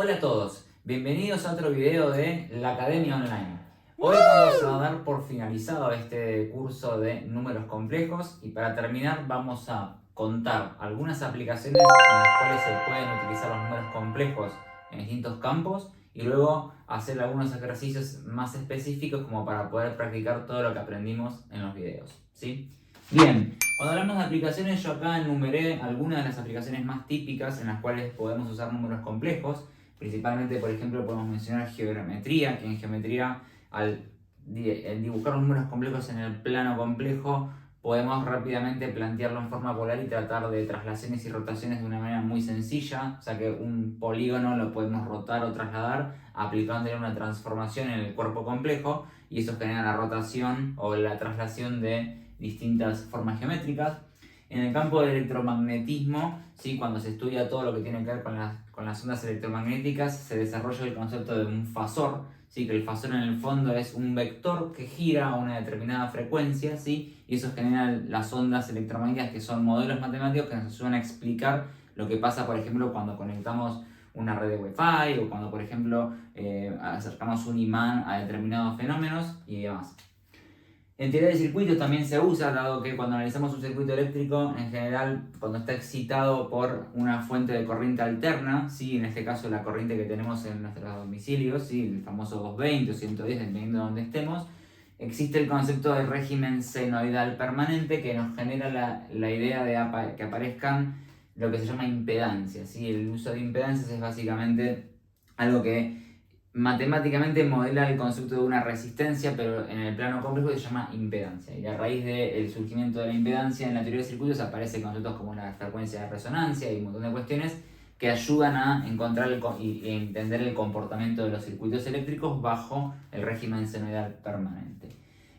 Hola a todos, bienvenidos a otro video de la Academia Online. Hoy vamos a dar por finalizado este curso de números complejos y para terminar vamos a contar algunas aplicaciones en las cuales se pueden utilizar los números complejos en distintos campos y luego hacer algunos ejercicios más específicos como para poder practicar todo lo que aprendimos en los videos, ¿sí? Bien, cuando hablamos de aplicaciones yo acá enumeré algunas de las aplicaciones más típicas en las cuales podemos usar números complejos. Principalmente, por ejemplo, podemos mencionar geometría, que en geometría, al dibujar los números complejos en el plano complejo, podemos rápidamente plantearlo en forma polar y tratar de traslaciones y rotaciones de una manera muy sencilla. O sea que un polígono lo podemos rotar o trasladar aplicándole una transformación en el cuerpo complejo y eso genera la rotación o la traslación de distintas formas geométricas. En el campo del electromagnetismo, ¿sí? Cuando se estudia todo lo que tiene que ver con las ondas electromagnéticas, se desarrolla el concepto de un fasor, ¿sí? Que el fasor en el fondo es un vector que gira a una determinada frecuencia, ¿sí? Y eso genera las ondas electromagnéticas, que son modelos matemáticos que nos ayudan a explicar lo que pasa, por ejemplo, cuando conectamos una red de Wi-Fi o cuando, por ejemplo, acercamos un imán a determinados fenómenos y demás. En teoría de circuitos también se usa, dado que cuando analizamos un circuito eléctrico, en general, cuando está excitado por una fuente de corriente alterna, ¿sí? En este caso la corriente que tenemos en nuestros domicilios, ¿sí? El famoso 220 o 110, dependiendo de donde estemos, existe el concepto de régimen senoidal permanente que nos genera la idea de que aparezcan lo que se llama impedancias, ¿sí? El uso de impedancias es básicamente algo que matemáticamente modela el concepto de una resistencia, pero en el plano complejo se llama impedancia. Y a raíz del surgimiento de la impedancia en la teoría de circuitos aparecen conceptos como la frecuencia de resonancia y un montón de cuestiones que ayudan a encontrar y entender el comportamiento de los circuitos eléctricos bajo el régimen senoidal permanente.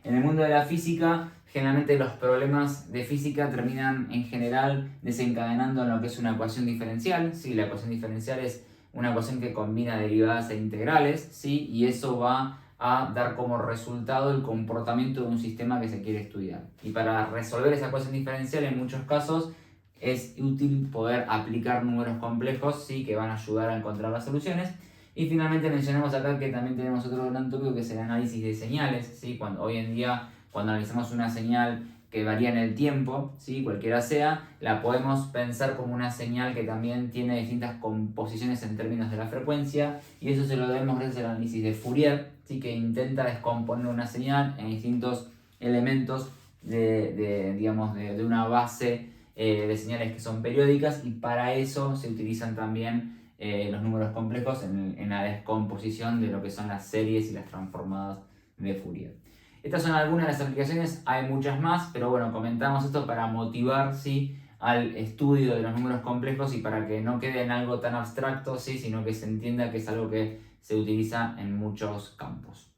En el mundo de la física, generalmente los problemas de física terminan en general desencadenando en lo que es una ecuación diferencial. ¿Sí? La ecuación diferencial es una ecuación que combina derivadas e integrales, ¿sí? Y eso va a dar como resultado el comportamiento de un sistema que se quiere estudiar. Y para resolver esa ecuación diferencial, en muchos casos, es útil poder aplicar números complejos, ¿sí? Que van a ayudar a encontrar las soluciones. Y finalmente mencionamos acá que también tenemos otro gran tópico que es el análisis de señales, ¿sí? Hoy en día, cuando analizamos una señal que varía en el tiempo, ¿sí? Cualquiera sea, la podemos pensar como una señal que también tiene distintas composiciones en términos de la frecuencia, y eso se lo debemos gracias al análisis de Fourier, ¿sí? Que intenta descomponer una señal en distintos elementos de una base de señales que son periódicas, y para eso se utilizan también los números complejos en la descomposición de lo que son las series y las transformadas de Fourier. Estas son algunas de las aplicaciones, hay muchas más, pero bueno, comentamos esto para motivar, ¿sí? Al estudio de los números complejos y para que no quede en algo tan abstracto, ¿sí? Sino que se entienda que es algo que se utiliza en muchos campos.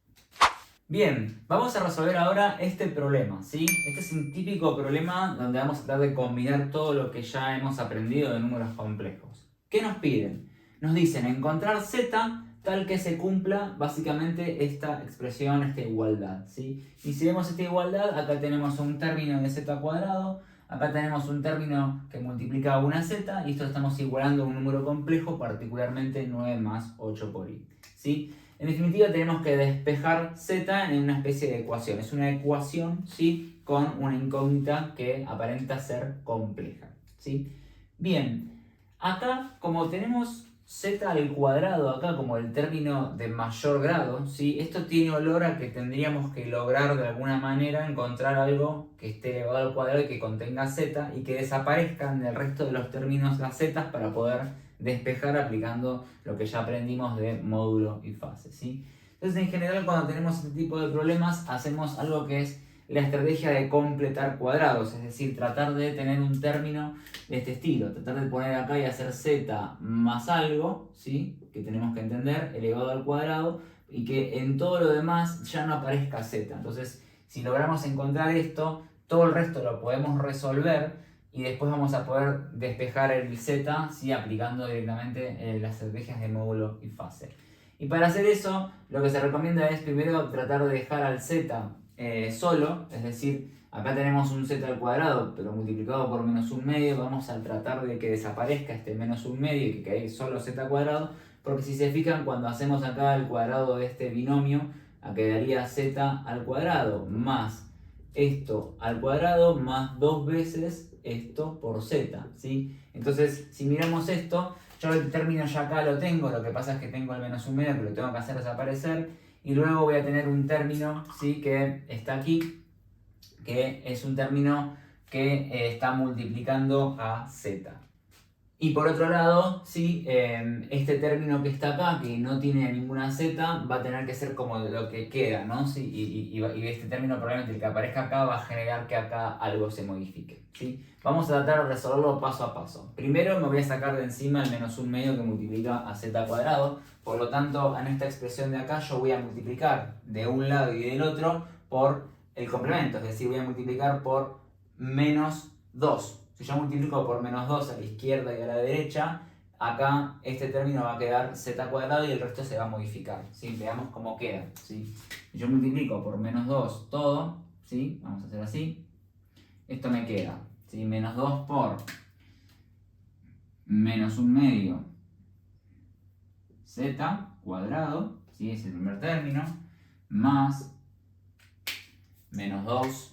Bien, vamos a resolver ahora este problema, ¿sí? Este es un típico problema donde vamos a tratar de combinar todo lo que ya hemos aprendido de números complejos. ¿Qué nos piden? Nos dicen encontrar z tal que se cumpla básicamente esta expresión, esta igualdad, ¿sí? Y si vemos esta igualdad, acá tenemos un término de z cuadrado, acá tenemos un término que multiplica una z, y esto estamos igualando un número complejo, particularmente 9 más 8 por i, ¿sí? En definitiva tenemos que despejar z en una especie de ecuación. Es una ecuación, ¿sí? Con una incógnita que aparenta ser compleja, ¿sí? Bien, acá como tenemos z al cuadrado acá como el término de mayor grado, ¿sí? Esto tiene olor a que tendríamos que lograr de alguna manera encontrar algo que esté elevado al cuadrado y que contenga z y que desaparezcan del resto de los términos las z para poder despejar aplicando lo que ya aprendimos de módulo y fase, ¿sí? Entonces en general cuando tenemos este tipo de problemas hacemos algo que es la estrategia de completar cuadrados, es decir, tratar de tener un término de este estilo, tratar de poner acá y hacer z más algo, ¿sí? Que tenemos que entender, elevado al cuadrado, y que en todo lo demás ya no aparezca z. Entonces, si logramos encontrar esto, todo el resto lo podemos resolver y después vamos a poder despejar el z, ¿sí? Aplicando directamente las estrategias de módulo y fase. Y para hacer eso, lo que se recomienda es primero tratar de dejar al z solo, es decir, acá tenemos un z al cuadrado, pero multiplicado por menos un medio, vamos a tratar de que desaparezca este menos un medio y que quede solo z al cuadrado, porque si se fijan, cuando hacemos acá el cuadrado de este binomio, quedaría z al cuadrado más esto al cuadrado más 2 veces esto por z, ¿sí? Entonces, si miramos esto, yo el término ya acá lo tengo, lo que pasa es que tengo el menos un medio que lo tengo que hacer desaparecer, y luego voy a tener un término, ¿sí?, que está aquí, que es un término que está multiplicando a z. Y por otro lado, ¿sí?, este término que está acá, que no tiene ninguna z, va a tener que ser como lo que queda, ¿no? ¿Sí? Y este término probablemente el que aparezca acá va a generar que acá algo se modifique, ¿sí? Vamos a tratar de resolverlo paso a paso. Primero me voy a sacar de encima el menos un medio que multiplica a z cuadrado. Por lo tanto, en esta expresión de acá yo voy a multiplicar de un lado y del otro por el complemento. Es decir, voy a multiplicar por menos 2. Si yo multiplico por menos 2 a la izquierda y a la derecha, acá este término va a quedar z cuadrado y el resto se va a modificar, ¿sí? Veamos cómo queda, ¿sí? Si yo multiplico por menos 2 todo, ¿sí?, vamos a hacer así, esto me queda, ¿sí?, menos 2 por menos un medio z cuadrado, ¿sí?, es el primer término, más menos 2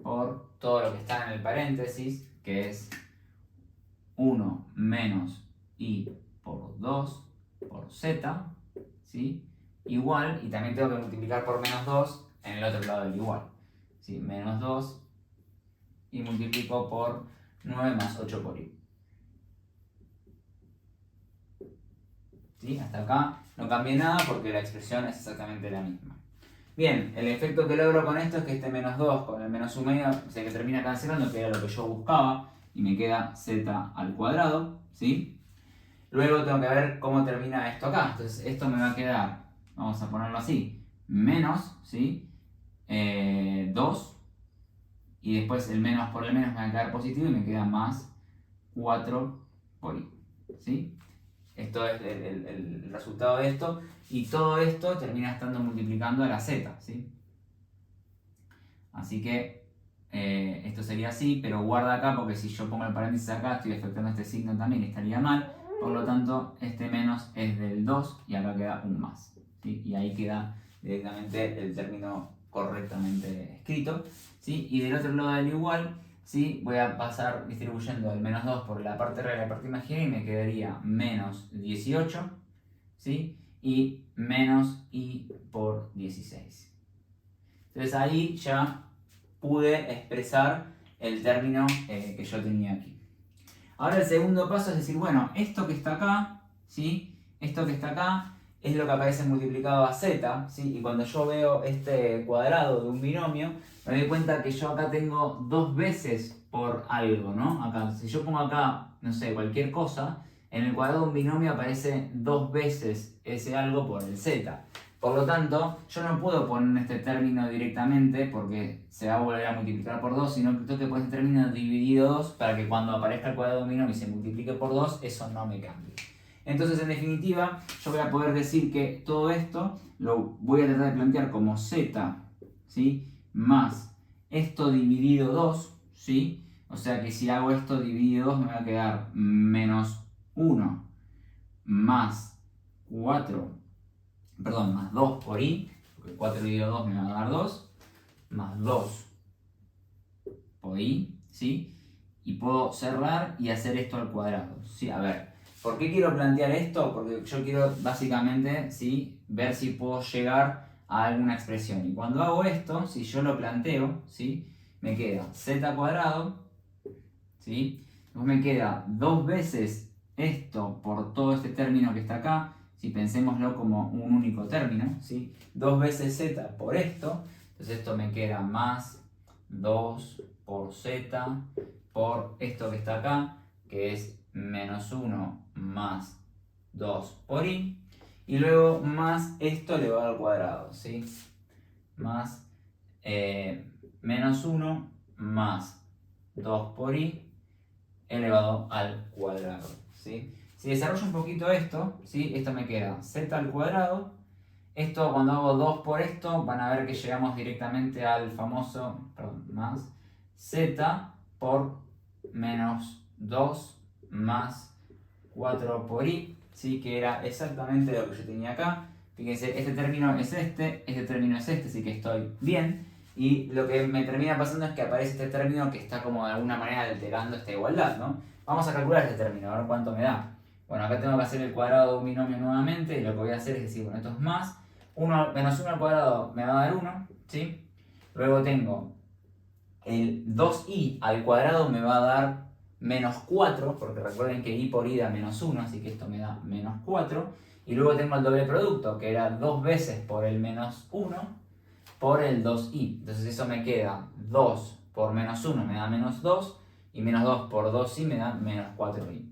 por todo lo que está en el paréntesis, que es 1 menos i por 2 por z, ¿sí?, igual, y también tengo que multiplicar por menos 2 en el otro lado del igual, ¿sí?, menos 2 y multiplico por 9 más 8 por i. ¿Sí? Hasta acá no cambié nada porque la expresión es exactamente la misma. Bien, el efecto que logro con esto es que este menos 2 con el menos 1 medio se termina cancelando, que era lo que yo buscaba, y me queda z al cuadrado, ¿sí? Luego tengo que ver cómo termina esto acá. Entonces esto me va a quedar, vamos a ponerlo así, menos, ¿sí?, 2, y después el menos por el menos me va a quedar positivo y me queda más 4 por i, ¿sí? Esto es el resultado de esto, y todo esto termina estando multiplicando a la z, ¿sí? Así que esto sería así, pero guarda acá porque si yo pongo el paréntesis acá estoy afectando este signo también y estaría mal. Por lo tanto, este menos es del 2 y acá queda un más, ¿sí? Y ahí queda directamente el término correctamente escrito, ¿sí? Y del otro lado del igual, ¿sí?, voy a pasar distribuyendo el menos 2 por la parte real y la parte imaginaria y me quedaría menos 18, ¿sí?, y menos i por 16. Entonces ahí ya pude expresar el término que yo tenía aquí. Ahora el segundo paso es decir, bueno, esto que está acá, ¿sí?, esto que está acá es lo que aparece multiplicado a z, ¿sí? Y cuando yo veo este cuadrado de un binomio, me doy cuenta que yo acá tengo 2 veces por algo, ¿no? Acá, si yo pongo acá, no sé, cualquier cosa, en el cuadrado de un binomio aparece 2 veces ese algo por el z. Por lo tanto, yo no puedo poner este término directamente porque se va a volver a multiplicar por 2, sino que tengo que poner este término dividido 2 para que cuando aparezca el cuadrado de un binomio y se multiplique por 2, eso no me cambie. Entonces, en definitiva, yo voy a poder decir que todo esto lo voy a tratar de plantear como z, ¿sí?, más esto dividido 2, ¿sí? O sea que si hago esto dividido 2 me va a quedar menos 1 más 2 por i, porque 4 dividido 2 me va a dar 2, más 2 por i, ¿sí? Y puedo cerrar y hacer esto al cuadrado, ¿sí? A ver, ¿por qué quiero plantear esto? Porque yo quiero básicamente, ¿sí?, ver si puedo llegar a alguna expresión. Y cuando hago esto, si yo lo planteo, ¿sí?, me queda z cuadrado, ¿sí? Entonces me queda 2 veces esto por todo este término que está acá, si pensémoslo como un único término, ¿sí? 2 veces z por esto, entonces esto me queda más 2 por z por esto que está acá, que es menos 1 más 2 por i, y luego más esto elevado al cuadrado, ¿sí? Más menos 1 más 2 por i elevado al cuadrado, ¿sí? Si desarrollo un poquito esto, ¿sí?, esto me queda z al cuadrado. Esto, cuando hago 2 por esto, van a ver que llegamos directamente al famoso, más z por menos 2 más 4 por i, ¿sí? Que era exactamente lo que yo tenía acá. Fíjense, este término es este término es este, así que estoy bien. Y lo que me termina pasando es que aparece este término que está como de alguna manera alterando esta igualdad, ¿no? Vamos a calcular este término, a ver cuánto me da. Bueno, acá tengo que hacer el cuadrado de un binomio nuevamente, y lo que voy a hacer es decir, bueno, esto es más, 1 menos 1 al cuadrado me va a dar 1, ¿sí? Luego tengo el 2i al cuadrado me va a dar menos 4, porque recuerden que i por i da menos 1, así que esto me da menos 4. Y luego tengo el doble producto, que era 2 veces por el menos 1 por el 2i. Entonces eso me queda 2 por menos 1 me da menos 2, y menos 2 por 2i me da menos 4i.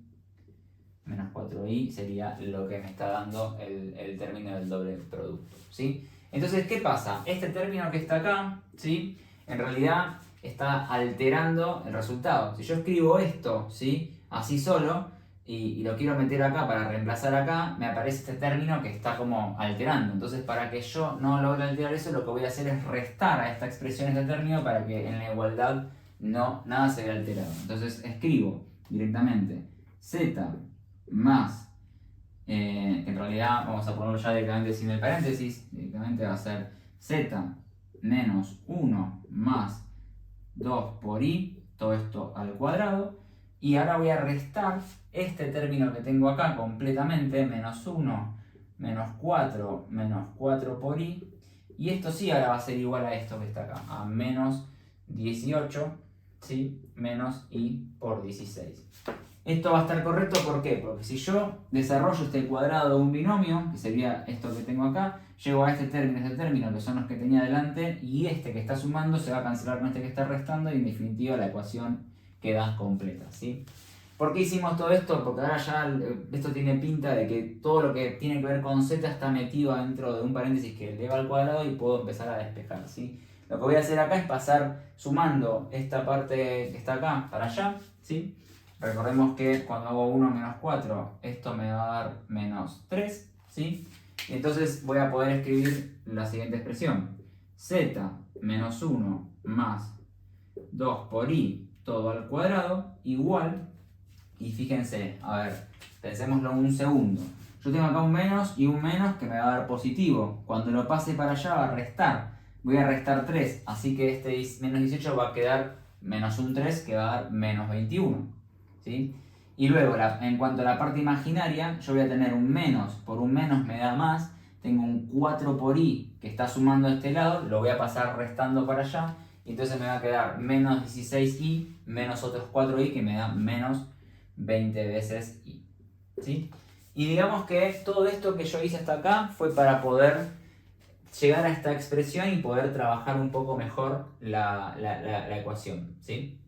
Menos 4i sería lo que me está dando el término del doble producto, ¿sí? Entonces, ¿qué pasa? Este término que está acá, ¿sí? En realidad está alterando el resultado. Si yo escribo esto, ¿sí? Así solo, y lo quiero meter acá para reemplazar acá, me aparece este término que está como alterando. Entonces, para que yo no logre alterar eso, lo que voy a hacer es restar a esta expresión este término para que en la igualdad nada se vea alterado. Entonces, escribo directamente z más, que en realidad vamos a ponerlo ya directamente sin el paréntesis, directamente va a ser z menos 1 más 2 por i, todo esto al cuadrado, y ahora voy a restar este término que tengo acá completamente, menos 1, menos 4 por i, y esto sí ahora va a ser igual a esto que está acá, a menos 18, ¿sí? Menos i por 16. Esto va a estar correcto, ¿por qué? Porque si yo desarrollo este cuadrado de un binomio, que sería esto que tengo acá, llego a este término, que son los que tenía delante, y este que está sumando se va a cancelar con este que está restando, y en definitiva la ecuación queda completa, ¿sí? ¿Por qué hicimos todo esto? Porque ahora ya esto tiene pinta de que todo lo que tiene que ver con z está metido dentro de un paréntesis que eleva al cuadrado, y puedo empezar a despejar, ¿sí? Lo que voy a hacer acá es pasar sumando esta parte que está acá para allá, ¿sí? Recordemos que cuando hago 1 menos 4, esto me va a dar menos 3, ¿sí? Y entonces voy a poder escribir la siguiente expresión. Z menos 1 más 2 por i todo al cuadrado igual, y fíjense, a ver, pensémoslo un segundo. Yo tengo acá un menos y un menos que me va a dar positivo. Cuando lo pase para allá va a restar. Voy a restar 3, así que este menos 18 va a quedar menos un 3 que va a dar menos 21. ¿Sí? Y luego, en cuanto a la parte imaginaria, yo voy a tener un menos, por un menos me da más, tengo un 4 por i que está sumando a este lado, lo voy a pasar restando para allá, y entonces me va a quedar menos 16i menos otros 4i que me da menos 20 veces i. ¿Sí? Y digamos que todo esto que yo hice hasta acá fue para poder llegar a esta expresión y poder trabajar un poco mejor la ecuación, ¿sí?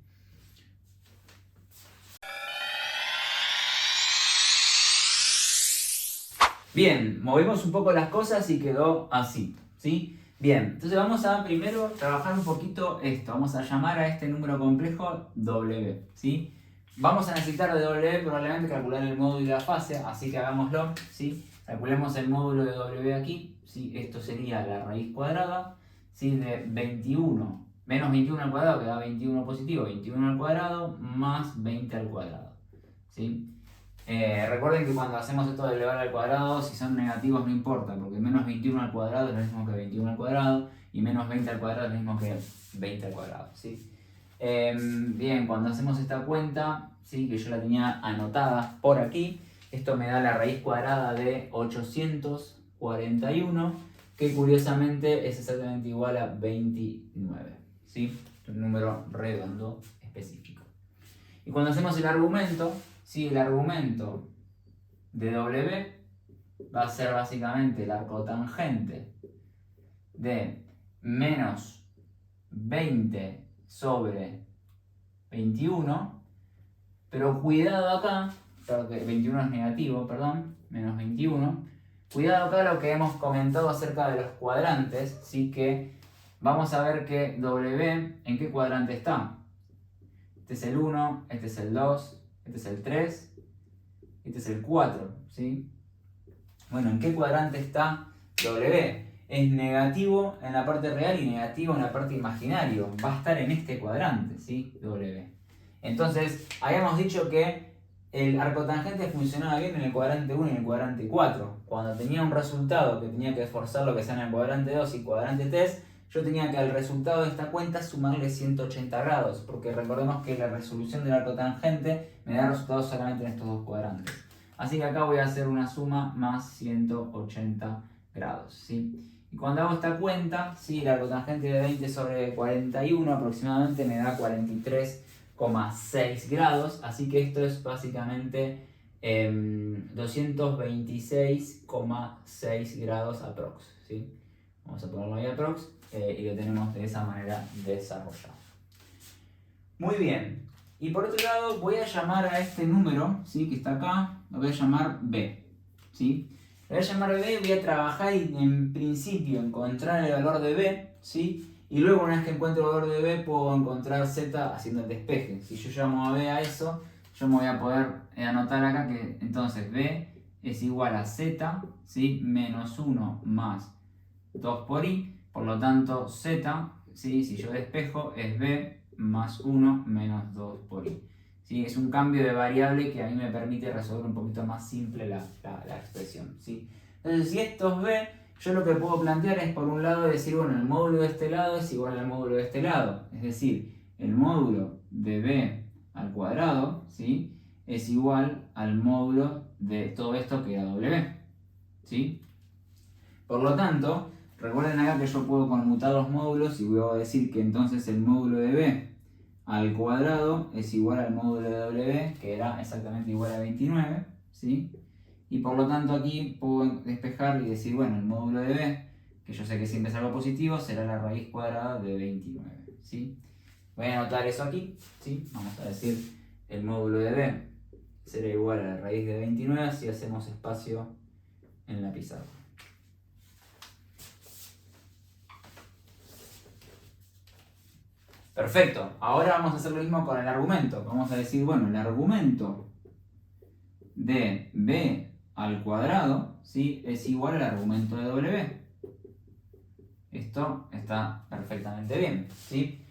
Bien, movimos un poco las cosas y quedó así, ¿sí? Bien, entonces vamos a primero trabajar un poquito esto. Vamos a llamar a este número complejo W, ¿sí? Vamos a necesitar de W probablemente calcular el módulo y la fase, así que hagámoslo, ¿sí? Calculemos el módulo de W aquí, ¿sí? Esto sería la raíz cuadrada, ¿sí? De 21 menos 21 al cuadrado, que da 21 positivo, 21 al cuadrado más 20 al cuadrado, ¿sí? Recuerden que cuando hacemos esto de elevar al cuadrado, si son negativos no importa, porque menos 21 al cuadrado es lo mismo que 21 al cuadrado, y menos 20 al cuadrado es lo mismo que 20 al cuadrado, ¿sí? Bien, cuando hacemos esta cuenta, ¿sí? Que yo la tenía anotada por aquí, esto me da la raíz cuadrada de 841, que curiosamente es exactamente igual a 29, ¿sí? Un número redondo específico. Y cuando hacemos el argumento, ¿sí? El argumento de W va a ser básicamente el arcotangente de menos 20 sobre 21, pero cuidado acá, porque 21 es negativo, perdón, menos 21, cuidado acá lo que hemos comentado acerca de los cuadrantes, ¿sí? Que vamos a ver que W, ¿en qué cuadrante está? Este es el 1, este es el 2, este es el 3, este es el 4, ¿sí? Bueno, ¿en qué cuadrante está W? Es negativo en la parte real y negativo en la parte imaginario. Va a estar en este cuadrante, ¿sí? W. Entonces, habíamos dicho que el arcotangente funcionaba bien en el cuadrante 1 y en el cuadrante 4. Cuando tenía un resultado que tenía que esforzar lo que sea en el cuadrante 2 y cuadrante 3, yo tenía que al resultado de esta cuenta sumarle 180 grados, porque recordemos que la resolución del arcotangente me da resultados solamente en estos dos cuadrantes. Así que acá voy a hacer una suma más 180 grados, ¿sí? Y cuando hago esta cuenta, ¿sí? El arcotangente de 20 sobre 41 aproximadamente me da 43,6 grados, así que esto es básicamente 226,6 grados aprox, ¿sí? Vamos a ponerlo ahí aprox y lo tenemos de esa manera desarrollado. Muy bien, y por otro lado voy a llamar a este número, ¿sí? Que está acá, lo voy a llamar B, ¿sí? Lo voy a llamar B, voy a trabajar y en principio encontrar el valor de B, ¿sí? Y luego una vez que encuentro el valor de B puedo encontrar Z haciendo el despeje. Si yo llamo a B a eso, yo me voy a poder anotar acá que entonces B es igual a Z, ¿sí? Menos 1 más 2 por I, por lo tanto Z, ¿sí? Si yo despejo es B más 1 menos 2 por I. ¿Sí? Es un cambio de variable que a mí me permite resolver un poquito más simple la expresión, ¿sí? Entonces si esto es B, yo lo que puedo plantear es por un lado decir, bueno, el módulo de este lado es igual al módulo de este lado, es decir, el módulo de B al cuadrado, ¿sí? Es igual al módulo de todo esto que era W, ¿sí? Por lo tanto, recuerden acá que yo puedo conmutar los módulos y voy a decir que entonces el módulo de B al cuadrado es igual al módulo de W, que era exactamente igual a 29, ¿sí? Y por lo tanto aquí puedo despejar y decir, bueno, el módulo de B, que yo sé que siempre es algo positivo, será la raíz cuadrada de 29, ¿sí? Voy a anotar eso aquí, ¿sí? Vamos a decir el módulo de B será igual a la raíz de 29 si hacemos espacio en la pizarra. Perfecto, ahora vamos a hacer lo mismo con el argumento. Vamos a decir, bueno, el argumento de B al cuadrado, ¿sí? Es igual al argumento de W. Esto está perfectamente bien, ¿sí?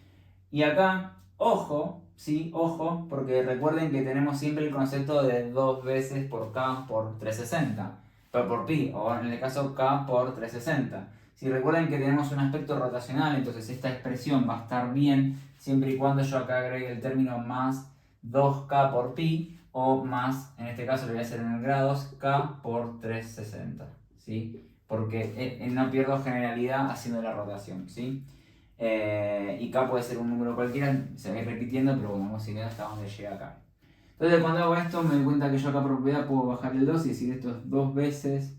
Y acá, ojo, ¿sí? Ojo, porque recuerden que tenemos siempre el concepto de 2 veces por K por 360, pero por pi, o en el caso K por 360. Si recuerden que tenemos un aspecto rotacional, entonces esta expresión va a estar bien siempre y cuando yo acá agregue el término más 2K por pi o más, en este caso lo voy a hacer en grados, K por 360, ¿sí? Porque no pierdo generalidad haciendo la rotación, ¿sí? Y K puede ser un número cualquiera, se va a ir repitiendo, pero bueno, vamos a ir hasta donde llega acá. Entonces cuando hago esto me doy cuenta que yo acá por propiedad puedo bajar el 2 y decir esto es 2 veces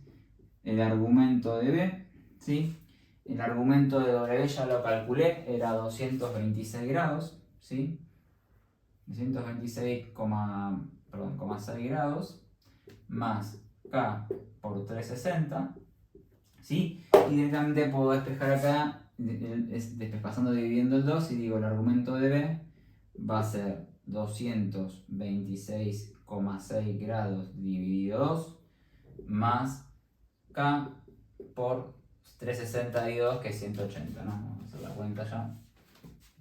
el argumento de B, ¿sí? El argumento de W ya lo calculé, era 226 grados, ¿sí? 226,6 grados más K por 360, ¿sí? Y directamente puedo despejar acá, pasando dividiendo el 2 y digo el argumento de B va a ser 226,6 grados dividido 2 más K por 362, que es 180, ¿no? Vamos a hacer la cuenta ya.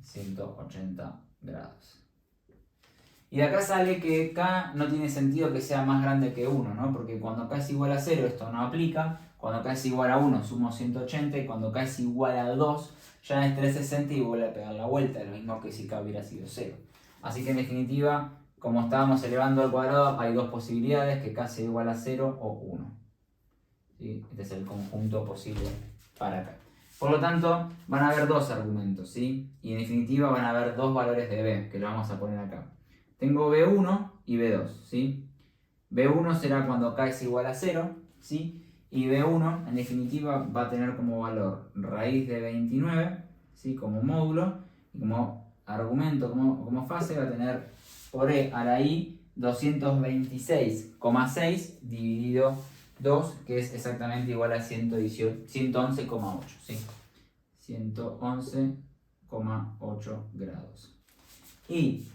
180 grados. Y de acá sale que K no tiene sentido que sea más grande que 1, ¿no? Porque cuando K es igual a 0 esto no aplica. Cuando K es igual a 1 sumo 180 y cuando K es igual a 2 ya es 360 y vuelve a pegar la vuelta, lo mismo que si K hubiera sido 0. Así que en definitiva, como estábamos elevando al cuadrado, hay dos posibilidades, que K sea igual a 0 o 1. ¿Sí? Este es el conjunto posible para acá. Por lo tanto, van a haber dos argumentos, ¿sí? Y en definitiva van a haber dos valores de B, que lo vamos a poner acá. Tengo B1 y B2, ¿sí? B1 será cuando K es igual a 0, ¿sí? Y B1 en definitiva va a tener como valor raíz de 29, ¿sí? Como módulo, y como argumento, como fase va a tener por E a la I 226,6 dividido 2, que es exactamente igual a 111,8, ¿sí? 111,8 grados. Y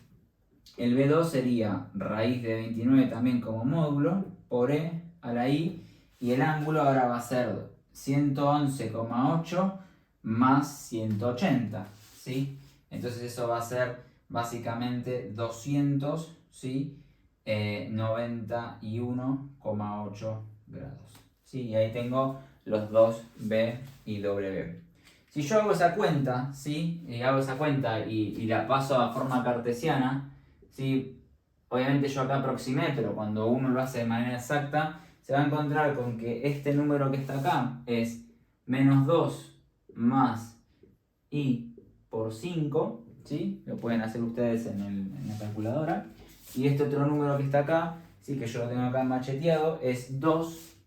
el B2 sería raíz de 29 también como módulo por E a la I, y el ángulo ahora va a ser 111,8 más 180, ¿sí? Entonces eso va a ser básicamente 200, ¿sí? 91,8 grados. ¿Sí? Y ahí tengo los dos B y W. Si yo hago esa cuenta, ¿sí? Y la paso a forma cartesiana, ¿sí? Obviamente yo acá aproximé, pero cuando uno lo hace de manera exacta, se va a encontrar con que este número que está acá es menos 2 más i por 5, ¿sí? Lo pueden hacer ustedes en la calculadora. Y este otro número que está acá, ¿sí? Que yo lo tengo acá macheteado, es 2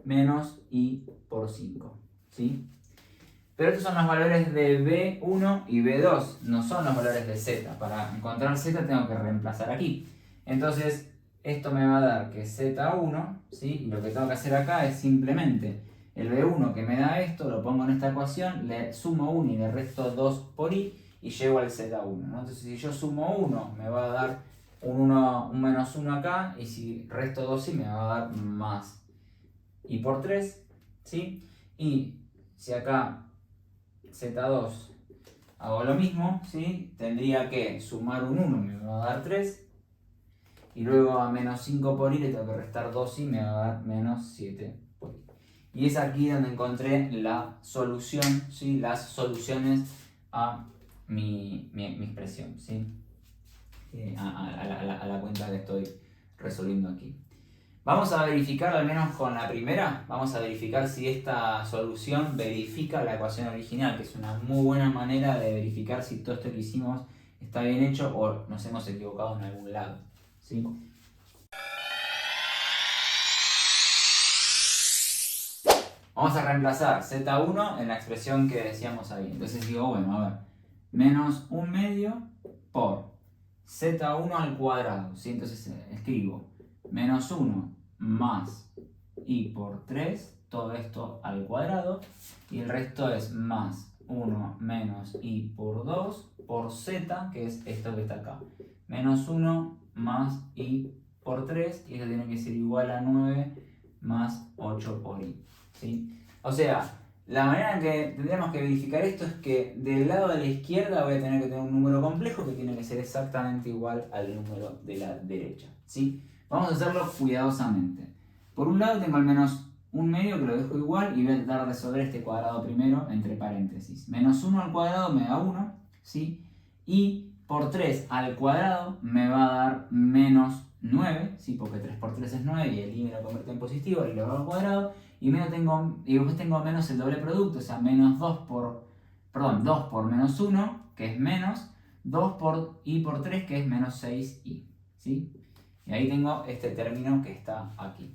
menos i por 5, ¿sí? Pero estos son los valores de B1 y B2, no son los valores de Z. Para encontrar Z tengo que reemplazar aquí. Entonces, esto me va a dar que Z1, ¿sí? Y lo que tengo que hacer acá es simplemente el B1 que me da esto, lo pongo en esta ecuación, le sumo 1 y le resto 2 por i y llego al Z1, ¿no? Entonces, si yo sumo 1, me va a dar un menos 1 acá, y si resto 2i me va a dar más i por 3, ¿sí? Y si acá Z2 hago lo mismo, ¿sí? Tendría que sumar un 1, me va a dar 3. Y luego a menos 5 por i le tengo que restar 2 y me va a dar menos 7 por i. Y es aquí donde encontré la solución, ¿sí? Las soluciones a mi expresión, ¿sí? A la cuenta que estoy resolviendo aquí. Vamos a verificar al menos con la primera, vamos a verificar si esta solución verifica la ecuación original, que es una muy buena manera de verificar si todo esto que hicimos está bien hecho o nos hemos equivocado en algún lado, ¿sí? Vamos a reemplazar Z1 en la expresión que decíamos ahí. Entonces digo, bueno, a ver, menos 1/2 por Z1 al cuadrado, ¿sí? Entonces escribo menos 1 más i por 3, todo esto al cuadrado, y el resto es más 1 menos i por 2 por z, que es esto que está acá. Menos 1 más i por 3, y esto tiene que ser igual a 9 más 8 por i, ¿sí? O sea, la manera en que tendríamos que verificar esto es que del lado de la izquierda voy a tener que tener un número complejo que tiene que ser exactamente igual al número de la derecha, ¿sí? Vamos a hacerlo cuidadosamente. Por un lado tengo al menos 1/2 que lo dejo igual y voy a tratar de resolver este cuadrado primero entre paréntesis. Menos 1 al cuadrado me da 1, ¿sí? Y por 3 al cuadrado me va a dar menos 9, ¿sí? Porque 3 por 3 es 9 y el i me lo convierte en positivo, y lo hago al cuadrado. Y después tengo menos el doble producto, o sea, menos 2 por menos 1, que es menos 2 por i por 3, que es menos 6i, ¿sí? Y ahí tengo este término que está aquí.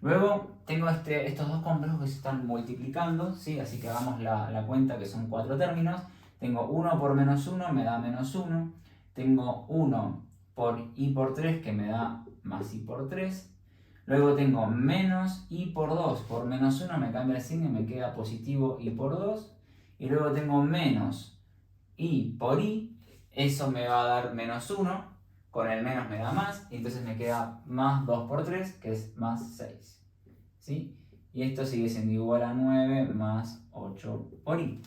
Luego tengo estos dos complejos que se están multiplicando, ¿sí? Así que hagamos la cuenta, que son 4 términos. Tengo 1 por menos 1 me da menos 1. Tengo 1 por i por 3 que me da más i por 3. Luego tengo menos i por 2 por menos 1, me cambia el signo y me queda positivo i por 2. Y luego tengo menos i por i, eso me va a dar menos 1. Con el menos me da más, y entonces me queda más 2 por 3, que es más 6. ¿Sí? Y esto sigue siendo igual a 9 más 8 por i.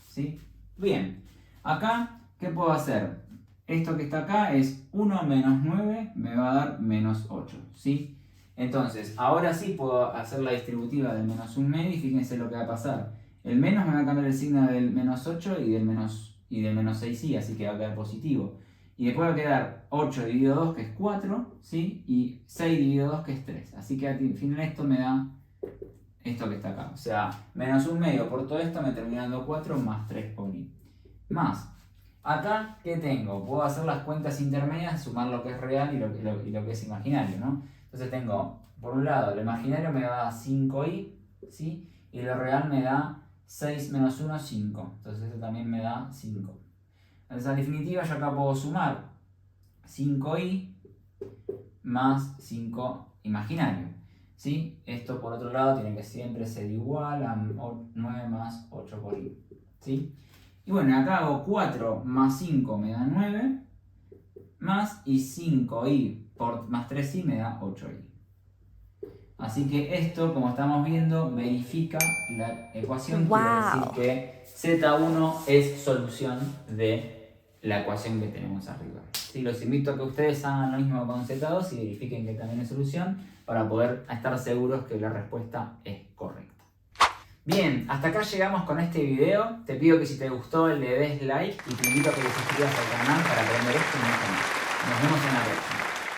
¿Sí? Bien. Acá, ¿qué puedo hacer? Esto que está acá es 1 menos 9, me va a dar menos 8. ¿Sí? Entonces, ahora sí puedo hacer la distributiva del menos 1/2 y fíjense lo que va a pasar. El menos me va a cambiar el signo del menos 8 y del menos 6i, así que va a quedar positivo. Y después va a quedar 8 dividido 2, que es 4, ¿sí? Y 6 dividido 2, que es 3. Así que al final esto me da esto que está acá. O sea, menos 1/2 por todo esto me termina dando 4 más 3 por i. Más, acá, ¿qué tengo? Puedo hacer las cuentas intermedias, sumar lo que es real y lo que es imaginario, ¿no? Entonces tengo, por un lado, lo imaginario me da 5i, ¿sí? Y lo real me da 6 menos 1, 5. Entonces esto también me da 5. Entonces, en definitiva, yo acá puedo sumar 5i más 5 imaginario, ¿sí? Esto, por otro lado, tiene que siempre ser igual a 9 más 8 por i, ¿sí? Y bueno, acá hago 4 más 5 me da 9, más y 5i más 3i me da 8i. Así que esto, como estamos viendo, verifica la ecuación. Wow. Quiere decir que Z1 es solución de la ecuación que tenemos arriba. ¿sí? Los invito a que ustedes hagan lo mismo con Z2 y verifiquen que también es solución para poder estar seguros que la respuesta es correcta. Bien, hasta acá llegamos con este video. Te pido que si te gustó le des like y te invito a que te suscribas al canal para aprender esto y mucho más. Nos vemos en la próxima.